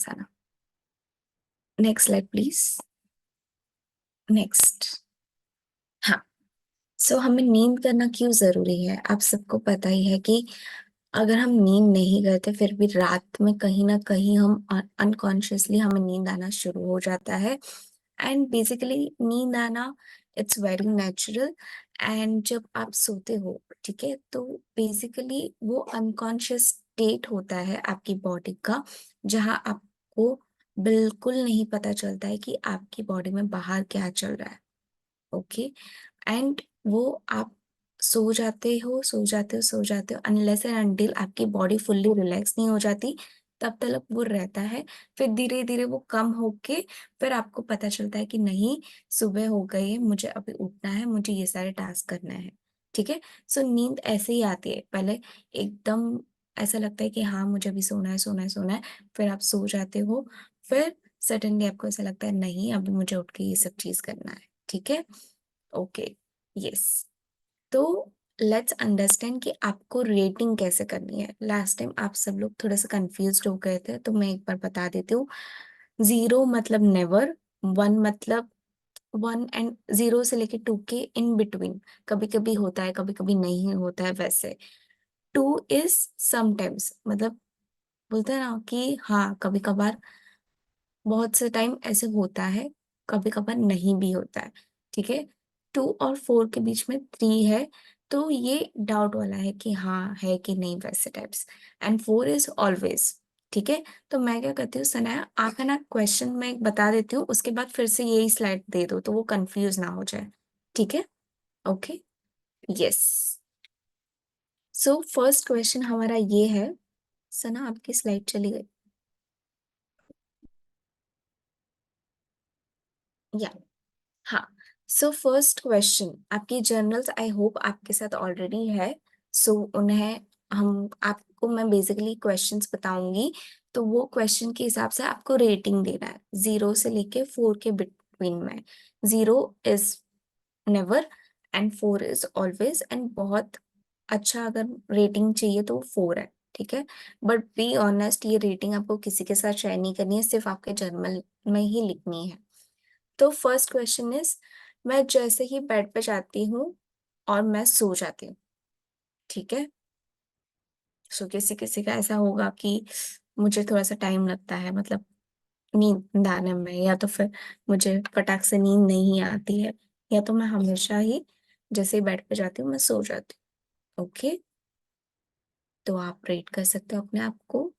Sana. Next slide please. Next. हाँ। So हमें नींद करना क्यों जरूरी है, आप सबको पता ही है कि अगर हम नींद नहीं करते फिर भी रात में कहीं ना कहीं हम अनकॉन्शियसली हमें नींद आना शुरू हो जाता है। एंड बेसिकली नींद आना इट्स वेरी नेचुरल। एंड जब आप सोते हो, ठीक है, तो बेसिकली वो अनकॉन्शियस स्टेट होता है आपकी बॉडी का, जहां आपको बिल्कुल नहीं पता चलता है कि आपकी बॉडी में बाहर क्या चल रहा है। ओके। एंड वो आप सो जाते हो अनलेस एंड अनटिल आपकी बॉडी फुल्ली रिलैक्स नहीं हो जाती, तब तक वो रहता है। फिर धीरे धीरे वो कम होके फिर आपको पता चलता है कि नहीं, सुबह हो गई है, मुझे अभी उठना है, मुझे ये सारे टास्क करना है। ठीक है। सो नींद ऐसे ही आती है, पहले एकदम ऐसा लगता है कि हाँ मुझे अभी सोना है, सोना है, सोना है। फिर आप सो जाते हो। फिर सडनली आपको ऐसा लगता है नहीं, अभी मुझे उठ के ये सब चीज करना है। ठीक है। ओके। यस। तो लेट्स अंडरस्टैंड कि आपको रेटिंग कैसे करनी है। लास्ट टाइम आप सब लोग थोड़ा सा कंफ्यूज हो गए थे, तो मैं एक बार बता देती हूँ। 0 मतलब नेवर, 1 मतलब 1 एंड 0 से लेके 2 के इन बिटवीन। कभी कभी होता है, कभी कभी नहीं होता है वैसे। 2 इज समटाइम्स, मतलब बोलते हैं ना कि हाँ कभी कभार, बहुत से टाइम ऐसे होता है, कभी कभार नहीं भी होता है। ठीक है। 2 और 4 के बीच में 3 है, तो ये डाउट वाला है कि हाँ है कि नहीं वैसे टाइप्स। And 4 is always. ठीक है। तो मैं क्या करती हूँ सनाया, आप है ना क्वेश्चन में बता देती हूँ, उसके बाद फिर से यही स्लाइड दे दो तो वो कंफ्यूज ना हो जाए। ठीक है। Okay. Yes. So first question हमारा ये है। सना आपकी स्लाइड चली गई। या। हाँ। सो फर्स्ट क्वेश्चन आपकी जर्नल्स आई होप आपके साथ ऑलरेडी है। सो उन्हें हम आपको मैं बेसिकली क्वेश्चंस बताऊंगी, तो वो क्वेश्चन के हिसाब से आपको रेटिंग देना है 0 से लेके 4 के बिटवीन में। 0 is never and 4 is always. And बहुत अच्छा अगर रेटिंग चाहिए तो 4 है। ठीक है। बट बी ऑनेस्ट, ये रेटिंग आपको किसी के साथ शेयर नहीं करनी है, सिर्फ आपके जर्नल में ही लिखनी है। तो फर्स्ट क्वेश्चन इज, मैं जैसे ही बेड पे जाती हूँ और मैं सो जाती हूँ। ठीक है। सो किसी किसी का ऐसा होगा कि मुझे थोड़ा सा टाइम लगता है, मतलब नींद आने में, या तो फिर मुझे फटाक से नींद नहीं आती है, या तो मैं हमेशा ही जैसे ही बेड पे जाती हूँ मैं सो जाती हूँ। ओके। तो आप रेट कर सकते हो अपने आप को।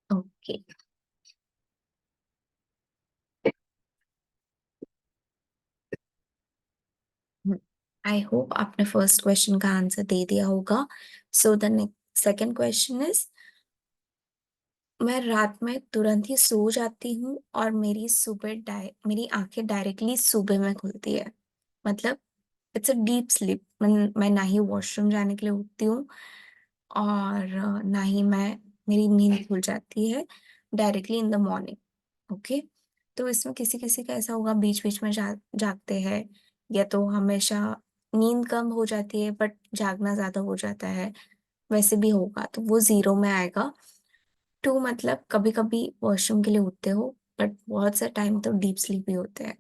ओके। आई होप आपने फर्स्ट क्वेश्चन का आंसर दे दिया होगा। So the second question is, मैं रात में तुरंत ही सो जाती हूँ और मेरी आंखें डायरेक्टली सुबह में खुलती है। मतलब इट्स अ डीप स्लीप। मैं ना ही वॉशरूम जाने के लिए उठती हूँ, और ना ही मेरी नींद खुल जाती है directly in the morning. Okay. तो इसमें किसी किसी का ऐसा होगा बीच बीच में जागते हैं, या तो हमेशा नींद कम हो जाती है बट जागना ज्यादा हो जाता है, वैसे भी होगा, तो वो 0 में आएगा। 2 मतलब कभी कभी वॉशरूम के लिए उठते हो, बट बहुत सा टाइम तो डीप स्लीप ही होते हैं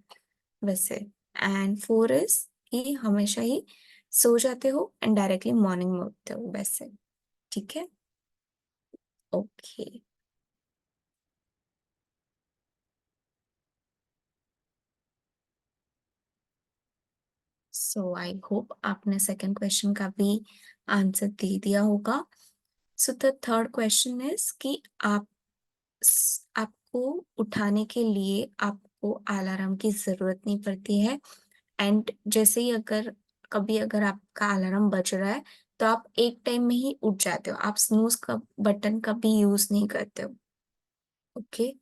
वैसे। एंड 4 इज कि हमेशा ही सो जाते हो एंड डायरेक्टली मॉर्निंग में उठते हो वैसे। ठीक है। ओके। सो आई होप आपने सेकंड क्वेश्चन का भी आंसर दे दिया होगा। So the third question is कि आपको उठाने के लिए आपको अलार्म की जरूरत नहीं पड़ती है। एंड जैसे ही अगर आपका अलार्म बज रहा है, तो आप एक टाइम में ही उठ जाते हो, आप स्नूज का बटन का भी यूज नहीं करते हो। Okay.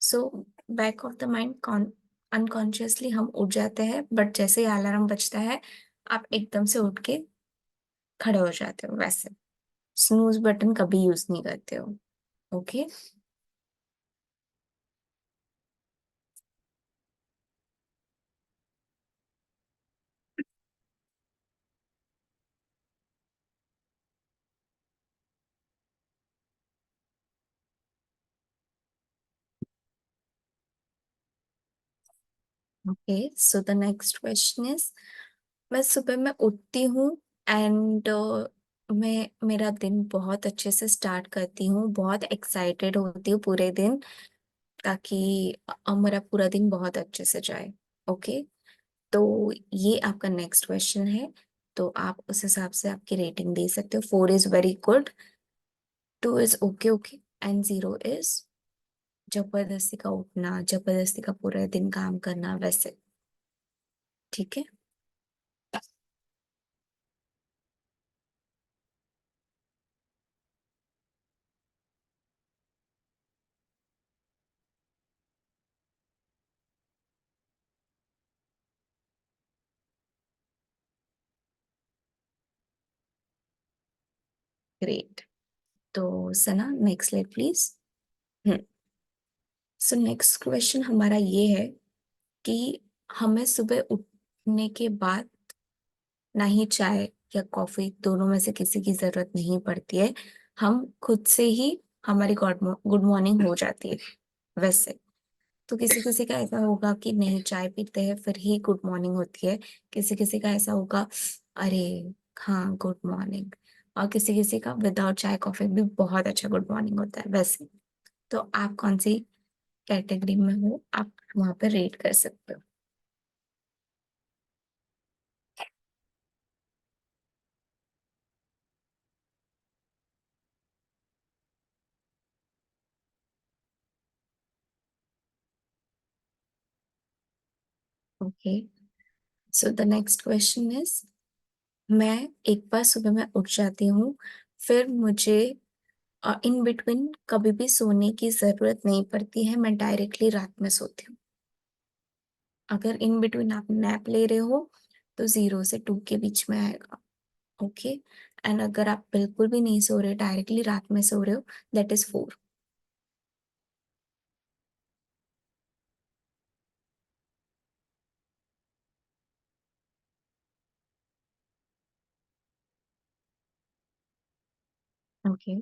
So back of the mind unconsciously हम उठ जाते हैं, बट जैसे ही अलार्म बजता है आप एकदम से उठ के खड़े हो जाते हो वैसे। स्नूज बटन कभी यूज नहीं करते हो। Okay. Okay, so the next question is, मैं सुबह में उठती हूँ एंड मैं मेरा दिन बहुत अच्छे से स्टार्ट करती हूँ, बहुत एक्साइटेड होती हूँ पूरे दिन, ताकि मेरा पूरा दिन बहुत अच्छे से जाए। ओके, तो ये आपका नेक्स्ट क्वेश्चन है, तो आप उस हिसाब से आपकी रेटिंग दे सकते हो। 4 is very good, 2 is okay okay, and 0 is जबरदस्ती का उठना, जबरदस्ती का पूरा दिन काम करना वैसे। ठीक है, ग्रेट। तो Sana, next slide please. Hmm, so next question हमारा ये है कि हमें सुबह उठने के बाद ना ही चाय या कॉफी, दोनों में से किसी की जरूरत नहीं पड़ती है। हम खुद से ही, हमारी गुड मॉर्निंग हो जाती है वैसे। तो किसी किसी का ऐसा होगा कि नहीं, चाय पीते हैं फिर ही गुड मॉर्निंग होती है। किसी किसी का ऐसा होगा, अरे हाँ गुड मॉर्निंग। और किसी किसी का विदाउट चाय कॉफी भी बहुत अच्छा गुड मॉर्निंग होता है वैसे। तो आप कौन सी कैटेगरी में हो, आप वहां पर रेट कर सकते हो। Okay, so the next question is, मैं एक बार सुबह में उठ जाती हूँ, फिर मुझे इन बिटवीन कभी भी सोने की जरूरत नहीं पड़ती है, मैं डायरेक्टली रात में सोती हूँ। अगर इन बिटवीन आप नैप ले रहे हो तो 0 से 2 के बीच में आएगा। ओके, एंड अगर आप बिल्कुल भी नहीं सो रहे, डायरेक्टली रात में सो रहे हो, that is 4। Okay,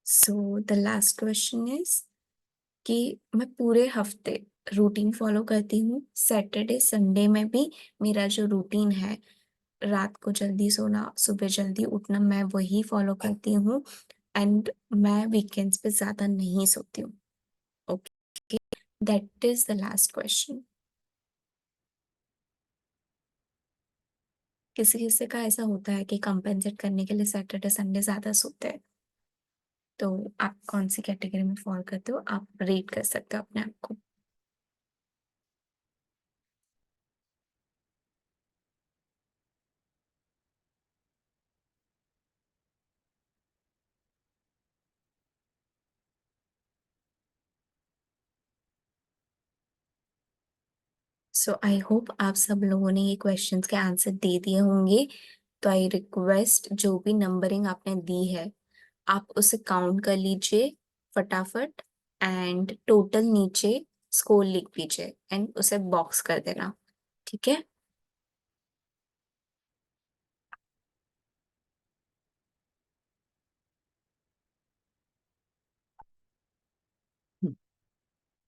so the last question is कि मैं पूरे हफ्ते रूटीन फॉलो करती हूँ, सैटरडे संडे में भी मेरा जो रूटीन है, रात को जल्दी सोना सुबह जल्दी उठना, मैं वही फॉलो करती हूँ। एंड मैं वीकेंड्स पे ज्यादा नहीं सोती हूँ। Okay, that is the last question. किसी किसी का ऐसा होता है कि कंपेंसेट करने के लिए सैटरडे संडे ज्यादा सोते हैं। तो आप कौन सी कैटेगरी में फॉलो करते हो, आप रेट कर सकते हो अपने आप को। सो आई होप आप सब लोगों ने ये क्वेश्चंस के आंसर दे दिए होंगे। तो आई रिक्वेस्ट, जो भी नंबरिंग आपने दी है आप उसे काउंट कर लीजिए फटाफट, एंड टोटल नीचे स्कोर लिख दीजिए एंड उसे बॉक्स कर देना। ठीक है।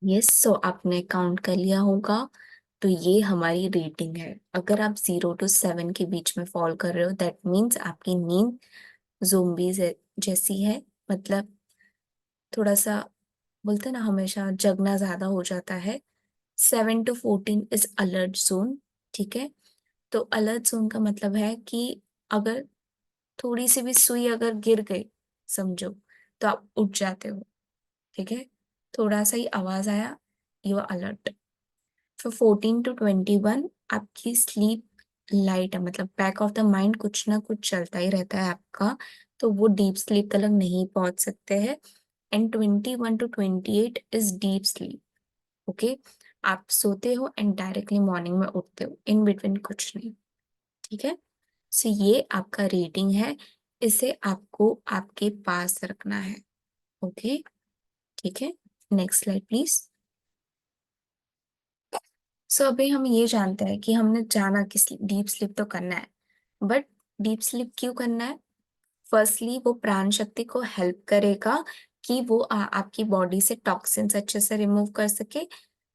यस, सो आपने काउंट कर लिया होगा। तो ये हमारी रेटिंग है। अगर आप 0 to 7 के बीच में फॉल कर रहे हो, दैट मीन्स आपकी नींद जोम्बीज जैसी है। मतलब थोड़ा सा, बोलते हैं ना, हमेशा जगना ज्यादा हो जाता है। 7 to 14 इज अलर्ट जोन। ठीक है, तो अलर्ट जोन का मतलब है कि अगर थोड़ी सी भी सुई अगर गिर गई, समझो, तो आप उठ जाते हो। ठीक है, थोड़ा सा ही आवाज आया, यू आर अलर्ट। फिर 14 to 21 आपकी स्लीप लाइट है, मतलब बैक ऑफ द माइंड कुछ ना कुछ चलता ही रहता है आपका, तो वो डीप स्लीप तक नहीं पहुंच सकते हैं। And 21 to 28 is deep sleep. Okay, आप सोते हो एंड डायरेक्टली मॉर्निंग में उठते हो, इन बिटवीन कुछ नहीं। ठीक है, सो ये आपका रेटिंग है, इसे आपको आपके पास रखना है। ओके, ठीक है, नेक्स्ट स्लाइड प्लीज। सो अभी हम ये जानते हैं कि हमने जाना किस डीप स्लीप तो करना है, बट डीप स्लीप क्यों करना है। फर्स्टली वो प्राण शक्ति को हेल्प करेगा कि वो आपकी बॉडी से टॉक्सिन्स अच्छे से रिमूव कर सके।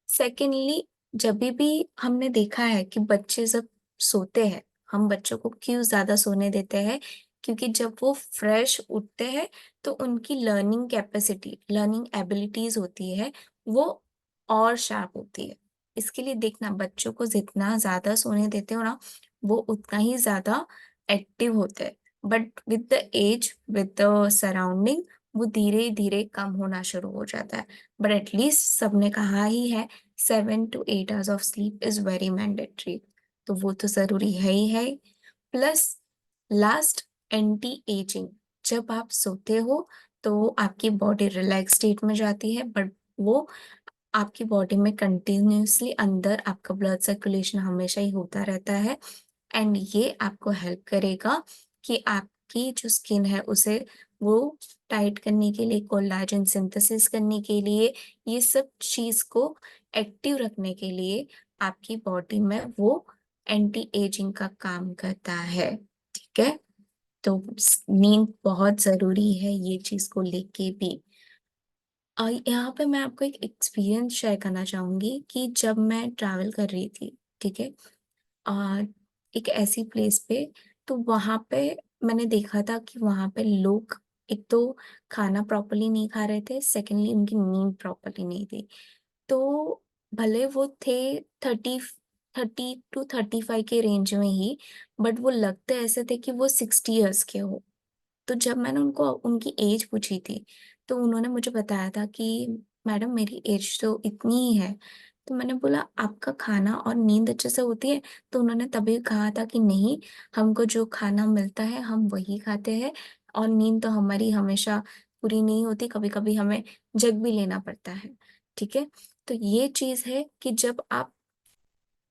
सेकेंडली जब भी हमने देखा है कि बच्चे जब सोते हैं, हम बच्चों को क्यों ज्यादा सोने देते हैं, क्योंकि जब वो फ्रेश उठते हैं तो उनकी लर्निंग कैपेसिटी, लर्निंग एबिलिटीज होती है, वो और शार्प होती है। इसके लिए देखना, बच्चों को जितना ज्यादा सोने देते हो ना, वो उतना ही ज्यादा एक्टिव होते हैं। But with the age, with the surrounding, वो धीरे धीरे कम होना शुरू हो जाता है। बट एटलीस्ट सबने कहा ही है 7 to 8 hours of sleep is very mandatory, तो वो तो जरूरी है ही है। Plus last, anti ageing. जब आप सोते हो तो आपकी बॉडी रिलैक्स स्टेट में जाती है, बट वो आपकी बॉडी में कंटिन्यूअसली अंदर आपका ब्लड सर्कुलेशन हमेशा ही होता रहता है। एंड ये आपको हेल्प करेगा कि आपकी जो स्किन है उसे वो टाइट करने के लिए, कोलाजन सिंथेसिस करने के लिए, ये सब चीज को एक्टिव रखने के लिए आपकी बॉडी में वो एंटी एजिंग का काम करता है। ठीक है, तो नींद बहुत जरूरी है ये चीज को लेके भी। यहाँ पे मैं आपको एक एक्सपीरियंस शेयर करना चाहूंगी कि जब मैं ट्रैवल कर रही थी, ठीक है, आ, एक ऐसी प्लेस पे, तो वहां पे मैंने देखा था कि वहां पे लोग एक तो खाना प्रॉपरली नहीं खा रहे थे, सेकेंडली उनकी नींद प्रॉपरली नहीं थी। तो भले वो थे 30 to 35 के रेंज में ही, बट वो लगते ऐसे थे कि वो 60 years के हो। तो जब मैंने उनको उनकी एज पूछी थी, तो उन्होंने मुझे बताया था कि मैडम मेरी एज तो इतनी ही है। तो मैंने बोला आपका खाना और नींद अच्छे से होती है? तो उन्होंने तभी कहा था कि नहीं, हमको जो खाना मिलता है हम वही खाते हैं, और नींद तो हमारी हमेशा पूरी नहीं होती, कभी कभी हमें जग भी लेना पड़ता है। ठीक है, तो ये चीज है कि जब आप,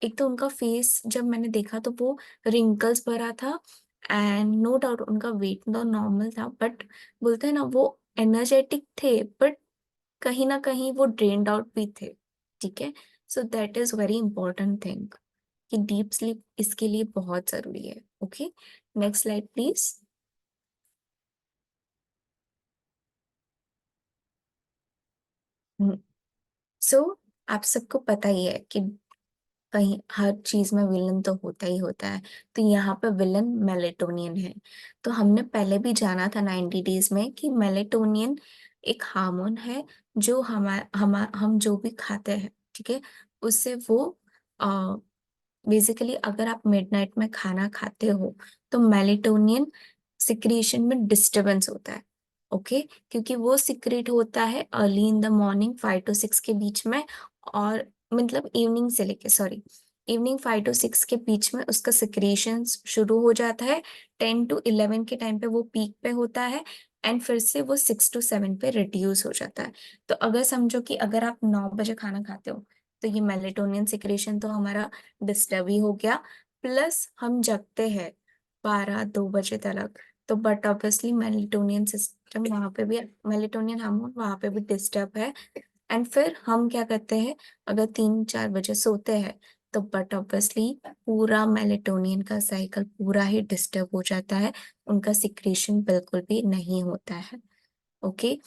एक तो उनका फेस जब मैंने देखा तो वो रिंकल्स भरा था, एंड नो डाउट उनका वेट तो नॉर्मल था, बट बोलते हैं ना, वो एनर्जेटिक थे, बट कहीं ना कहीं वो ड्रेन्ड आउट भी थे। ठीक है, so that is very important thing कि डीप स्लीप इसके लिए बहुत जरूरी है। Okay, next slide please. So आप सबको पता ही है कि कहीं हर चीज में विलन तो होता ही होता है। तो यहाँ पे विलन मेलेटोनियन है। तो हमने पहले भी जाना था 90 डेज में कि मेलेटोनियन एक हार्मोन है जो हम जो भी खाते हैं, ठीक है, उससे वो बेसिकली अगर आप मिडनाइट में खाना खाते हो तो मेलेटोनियन सिक्रीशन में डिस्टरबेंस होता है। ओके, क्योंकि वो सिक्रेट होता है early in the morning 5 to 6 के बीच में, और मतलब इवनिंग से लेके, सॉरी, इवनिंग 5 to 6 के बीच में उसका सिक्रेशन शुरू हो जाता है। 10 to 11 के टाइम पे वो पीक पे होता है, एंड फिर से वो 6 to 7 पे रिड्यूस हो जाता है। तो अगर समझो कि अगर आप 9 बजे खाना खाते हो, तो ये मेलेटोनियन सिक्रेशन तो हमारा डिस्टर्ब ही हो गया। प्लस हम जगते हैं 12-2 बजे तक, तो बट ऑब्वियसली मेलेटोनियन सिस्टम वहां पे भी, मेलेटोनियन हार्मोन वहां पे भी डिस्टर्ब है। एंड फिर हम क्या करते हैं, अगर 3-4 बजे सोते हैं, तो बट ऑब्वियसली पूरा मेलेटोनियन का साइकिल पूरा ही डिस्टर्ब हो जाता है, उनका सिक्रेशन बिल्कुल भी नहीं होता है। ओके,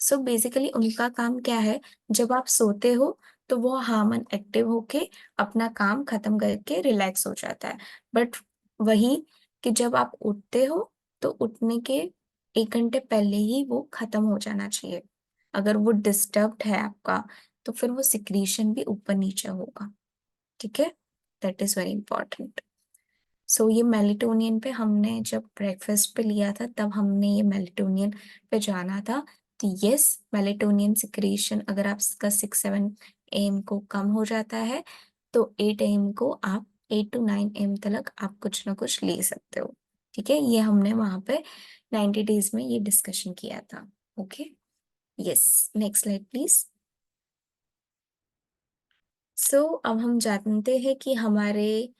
सो बेसिकली उनका काम क्या है, जब आप सोते हो तो वो हार्मोन एक्टिव होके अपना काम खत्म करके रिलैक्स हो जाता है। बट वही कि जब आप उठते हो तो उठने के 1 घंटे पहले ही वो खत्म हो जाना चाहिए। अगर वो डिस्टर्ब्ड है आपका, तो फिर वो सिक्रीशन भी ऊपर नीचे होगा। ठीक है, दैट इज वेरी इंपॉर्टेंट। सो ये मेलेटोनियन पे हमने जब ब्रेकफास्ट पे लिया था, तब हमने ये मेलेटोनियन पे जाना था। तो यस, मेलेटोनियन सिक्रेशन अगर आपका 6-7 AM को कम हो जाता है, तो 8 AM को आप 8 to 9 AM तक आप कुछ ना कुछ ले सकते हो। ठीक है, ये हमने वहां पे 90 डेज में ये डिस्कशन किया था। Okay, yes, next slide please. So अब हम जानते हैं कि हमारे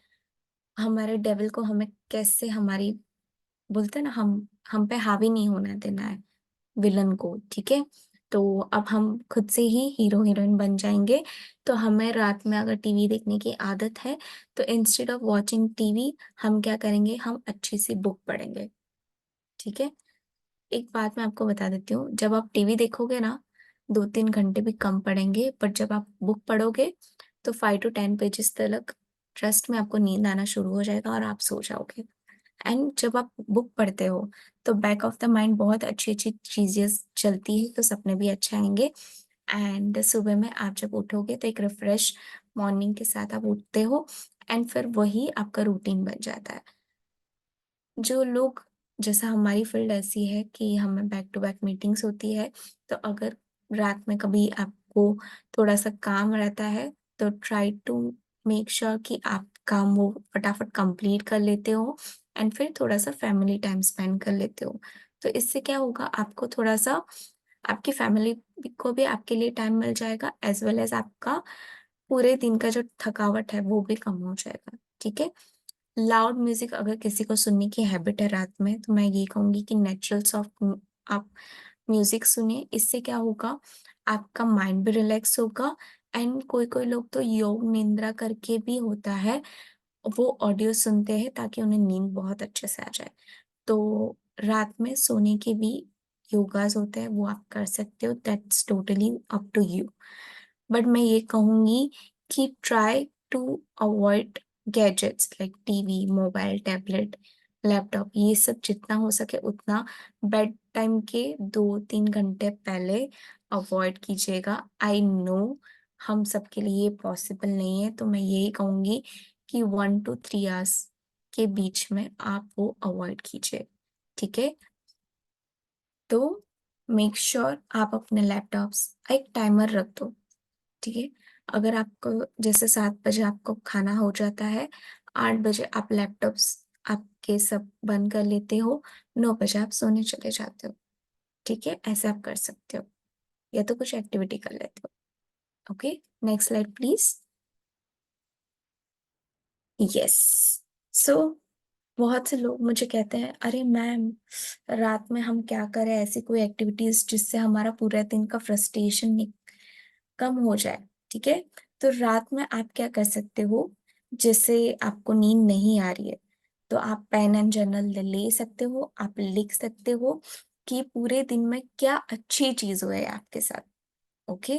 हमारे डेविल को हमें कैसे, हमारी, बोलते हैं ना, हम पे हावी नहीं होना देना है विलन को। ठीक है, तो अब हम खुद से ही हीरो हीरोइन बन जाएंगे। तो हमें रात में अगर टीवी देखने की आदत है, तो इंस्टेड ऑफ वॉचिंग टीवी हम क्या करेंगे, हम अच्छी सी बुक पढ़ेंगे। ठीक है, एक बात मैं आपको बता देती हूँ, जब आप टीवी देखोगे ना, 2-3 घंटे भी कम पढ़ेंगे, पर जब आप बुक पढ़ोगे तो 5 टू 10 पेजेस तक ट्रस्ट में आपको नींद आना शुरू हो जाएगा और आप सो जाओगे। एंड जब आप बुक पढ़ते हो तो बैक ऑफ द माइंड बहुत अच्छी-अच्छी चीज़ें चलती है, तो सपने भी अच्छे आएँगे। एंड सुबह में आप जब उठोगे तो एक रिफ्रेश मॉर्निंग के साथ आप उठते हो एंड फिर वही आपका रूटीन बन जाता है। जो लोग जैसा हमारी फील्ड ऐसी है कि हमें बैक टू बैक मीटिंग्स होती है, तो अगर रात में कभी आपको थोड़ा-सा काम रहता है, तो ट्राई टू मेक श्योर कि आप काम वो फटाफट कंप्लीट कर लेते हो एंड फिर थोड़ा-सा फैमिली टाइम स्पेंड कर लेते हो। तो इससे क्या होगा, आपको थोड़ा-सा आपकी फैमिली को भी आपके लिए टाइम मिल जाएगा एज़ वेल एज़ आपका पूरे दिन का जो थकावट है वो भी कम हो जाएगा, ठीक है? लाउड म्यूज़िक अगर किसी को सुनने की हैबिट है रात में, तो मैं ये कहूँगी कि नेचुरल सॉफ्ट आप म्यूज़िक सुनिए। इससे क्या होगा, आपका माइंड भी रिलैक्स होगा एंड कोई-कोई लोग तो योग निद्रा करके भी होता है, वो ऑडियो सुनते हैं ताकि उन्हें नींद बहुत अच्छे से आ जाए। तो रात में सोने के भी योगाज़ होते हैं, वो आप कर सकते हो, that's totally up to you. But मैं ये कहूँगी कि try to avoid gadgets like TV, mobile, tablet, laptop, ये सब जितना हो सके उतना बेड टाइम के 2-3 घंटे पहले अवॉइड कीजिएगा। आई नो हम सबके लिए ये पॉसिबल नहीं है, तो मैं यही कहूँगी कि 1 टू 3 आवर्स के बीच में आप वो अवॉइड कीजिए, ठीक है? तो मेक श्योर आप अपने लैपटॉप्स एक टाइमर रख दो। ठीक है? अगर आपको जैसे 7 बजे आपको खाना हो जाता है, 8 बजे आप लैपटॉप्स आपके सब बंद कर लेते हो, 9 बजे आप सोने चले जाते हो, ठीक है? ऐसे आप कर सकते हो या तो कुछ एक्टिविटी कर लेते हो, okay? Next slide please. Yes, so बहुत से लोग मुझे कहते हैं, "अरे मैम, रात में हम क्या करें ऐसी कोई एक्टिविटीज़ जिससे हमारा पूरा दिन का फ्रस्ट्रेशन कम हो जाए, ठीक है? तो रात में आप क्या कर सकते हो, जैसे आपको नींद नहीं आ रही है, तो आप पेन एंड जर्नल ले सकते हो, आप लिख सकते हो कि पूरे दिन में क्या अच्छी चीज़ हुई है आपके साथ, ओके?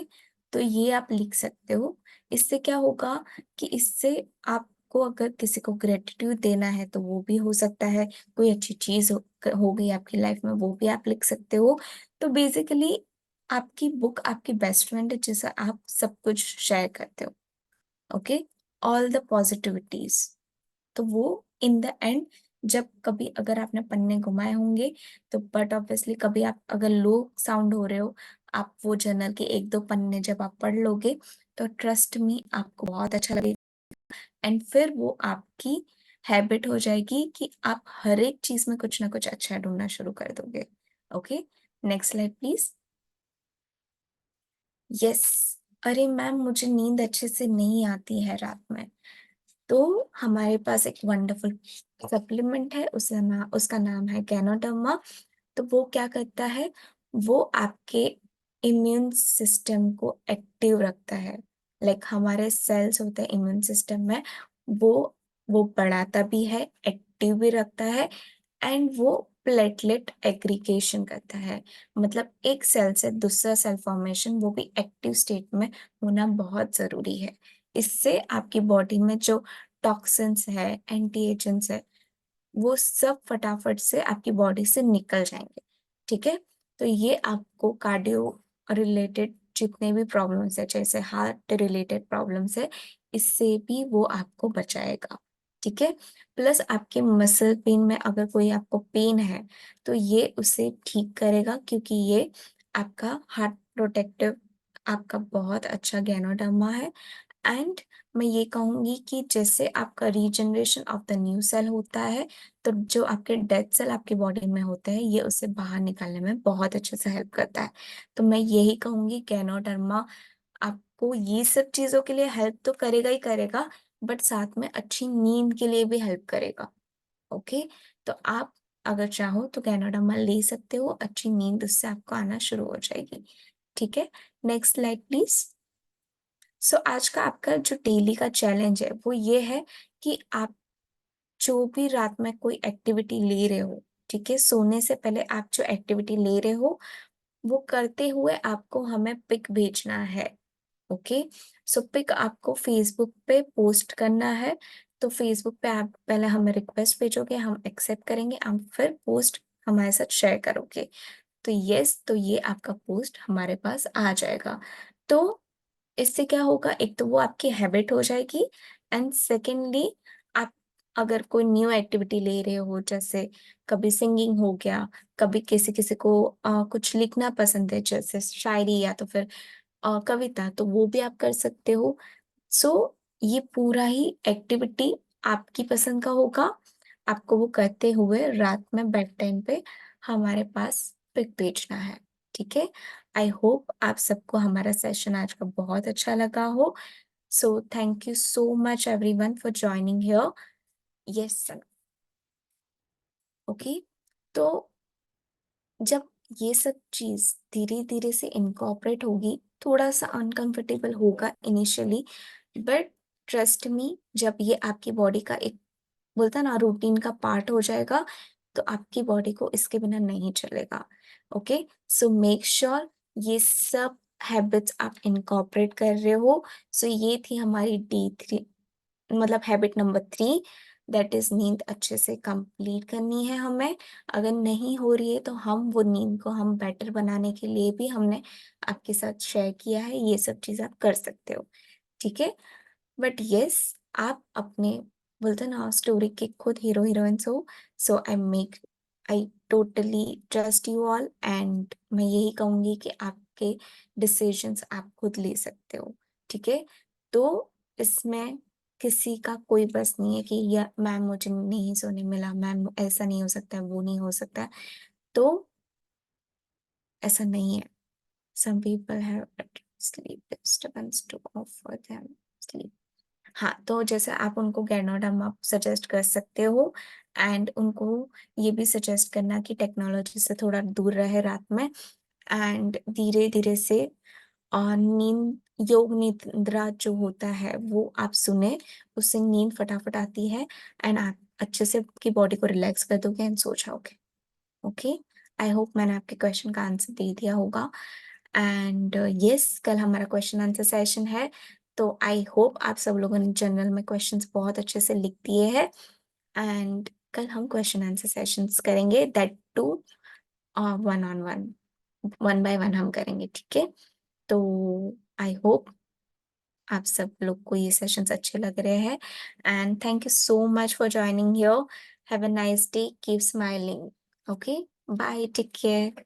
तो ये आप लिख सकते हो। इससे क्या होगा कि इससे आपको अगर किसी को ग्रैटिट्यूड देना है, तो वो भी हो सकता है, कोई अच्छी चीज़ हो गई आपकी लाइफ में, वो भी आप लिख सकते हो। तो बेसिकली आपकी बुक आपकी बेस्ट फ्रेंड है जिससे आप सब कुछ शेयर करते हो, ओके? All the पॉज़िटिविटीज़। तो वो इन द एंड जब कभी अगर आपने पन्ने घुमाए होंगे, तो बट ऑब्वियसली कभी आप अगर लो साउंड हो रहे हो, आप वो जर्नल के 1-2 पन्ने जब आप पढ़ लोगे, तो ट्रस्ट मी आपको बहुत अच्छा लगेगा एंड फिर वो आपकी हैबिट हो जाएगी कि आप हर एक चीज़ में कुछ ना कुछ अच्छा ढूँढना शुरू कर दोगे, okay? Next slide please. Yes, अरे मैम मुझे नींद अच्छे से नहीं आती है रात में। तो हमारे पास एक वंडरफुल सप्लीमेंट है, उसका नाम है गैनोडर्मा। तो वो क्या करता है, वो आपके इम्यून सिस्टम को एक्टिव रखता है। लाइक हमारे सेल्स होते हैं इम्यून सिस्टम में, वो वो बढ़ाता भी है, एक्टिव भी रखता है एंड वो प्लेटलेट एग्रीगेशन करता है। मतलब एक सेल से दूसरा सेल फॉर्मेशन वो भी एक्टिव स्टेट में होना बहुत ज़रूरी है। इससे आपकी बॉडी में जो टॉक्सिन्स है, एंटी एजेंट्स है, वो सब फटाफट से आपकी बॉडी से निकल जाएँगे, ठीक है? तो ये आपको कार्डियो रिलेटेड जितने भी प्रॉब्लम्स हैं, जैसे हार्ट रिलेटेड प्रॉब्लम्स है, इससे भी वो आपको बचाएगा, ठीक है? प्लस आपके मसल पेन में अगर कोई आपको पेन है, तो ये उसे ठीक करेगा क्योंकि ये आपका हार्ट प्रोटेक्टिव आपका बहुत अच्छा गैनोडर्मा है एंड मैं ये कहूँगी कि जैसे आपका regeneration of the new cell होता है, तो जो आपके डेड सेल आपकी बॉडी में होते हैं, ये उसे बाहर निकालने में बहुत अच्छे से हेल्प करता है। तो मैं यही कहूँगी गैनोडर्मा आपको ये सब चीज़ों के लिए हेल्प तो करेगा ही करेगा, बट साथ में अच्छी नींद के लिए भी हेल्प करेगा, ओके? तो आप अगर चाहो तो गैनोडर्मा ले सकते हो, अच्छी नींद उससे आपको आना शुरू हो जाएगी, ठीक है? Next slide please. सो आज का आपका जो डेली का चैलेंज है, वो ये है कि आप जो भी रात में कोई एक्टिविटी ले रहे हो, ठीक है? सोने से पहले आप जो एक्टिविटी ले रहे हो, वो करते हुए आपको हमें पिक भेजना है, ओके। सो पिक आपको फेसबुक पे पोस्ट करना है, तो फेसबुक पे आप पहले हमें रिक्वेस्ट भेजोगे, हम एक्सेप्ट करेंगे, आप फिर पोस्ट हमारे साथ शेयर करोगे। तो यस, तो ये आपका पोस्ट हमारे पास आ जाएगा। तो इससे क्या होगा, एक तो वो आपकी हैबिट हो जाएगी, एंड सेकेंडली आप अगर कोई न्यू एक्टिविटी ले रहे हो, जैसे कभी सिंगिंग हो गया, कभी किसी किसी को कुछ लिखना पसंद है, जैसे शायरी या तो फिर कविता, तो वो भी आप कर सकते हो। सो ये पूरा ही एक्टिविटी आपकी पसंद का होगा। आपको वो करते हुए रात में बेड टाइम पे हमारे पास पिक भेजना है, ठीक है? आई होप आप सबको हमारा सेशन आज का बहुत अच्छा लगा हो। So thank you so much everyone for joining here. Yes sir. Okay. तो जब ये सब चीज धीरे धीरे से इनकॉर्पोरेट होगी, थोड़ा सा अनकंफर्टेबल होगा इनिशियली, बट ट्रस्ट मी, जब ये आपकी बॉडी का एक बोलता ना रूटीन का पार्ट हो जाएगा, तो आपकी बॉडी को इसके बिना नहीं चलेगा। ओके। सो मेक श्योर ये सब हैबिट्स आप इनकॉर्पोरेट कर रहे हो। सो ये थी हमारी D3, मतलब हैबिट नंबर 3, दैट इज नींद अच्छे से कंप्लीट करनी है हमें। अगर नहीं हो रही है तो हम वो नींद को हम बेटर बनाने के लिए भी हमने आपके साथ शेयर किया है, ये सब चीज़ आप कर सकते हो, ठीक है? बट यस, आप अपने बोलते हैं ना स्टोरी के खुद हीरो हीरोइंस हो। So I totally trust you all, and मैं यही कहूंगी कि आपके डिसीजंस आप खुद ले सकते हो, ठीक है? तो इसमें किसी का कोई बस नहीं है कि या मैम मुझे नहीं सोने मिला, मैम ऐसा नहीं हो सकता है, वो नहीं हो सकता है। तो ऐसा नहीं है। Some people have sleep disturbance to offer them sleep. हाँ, तो जैसे आप उनको गैनोडर्म आप सजेस्ट कर सकते हो, एंड उनको ये भी सजेस्ट करना कि टेक्नोलॉजी से थोड़ा दूर रहे रात में, एंड धीरे धीरे से नींद योग निद्रा जो होता है वो आप सुने, उससे नींद फटाफट आती है, एंड आप अच्छे से आपकी बॉडी को रिलैक्स कर दोगे एंड सो जाओगे। ओके। आई होप मैंने आपके क्वेश्चन का आंसर दे दिया होगा। एंड यस, कल हमारा क्वेश्चन आंसर सेशन है, तो आई होप आप सब लोगों ने जनरल में क्वेश्चंस बहुत अच्छे से लिख दिए हैं, एंड कल हम क्वेश्चन आंसर सेशंस करेंगे, that too one on one, one by one हम करेंगे, ठीक है? तो आई होप आप सब लोग को ये सेशंस अच्छे लग रहे हैं, and thank you so much for joining here. Have a nice day, keep smiling. Okay, bye, take care.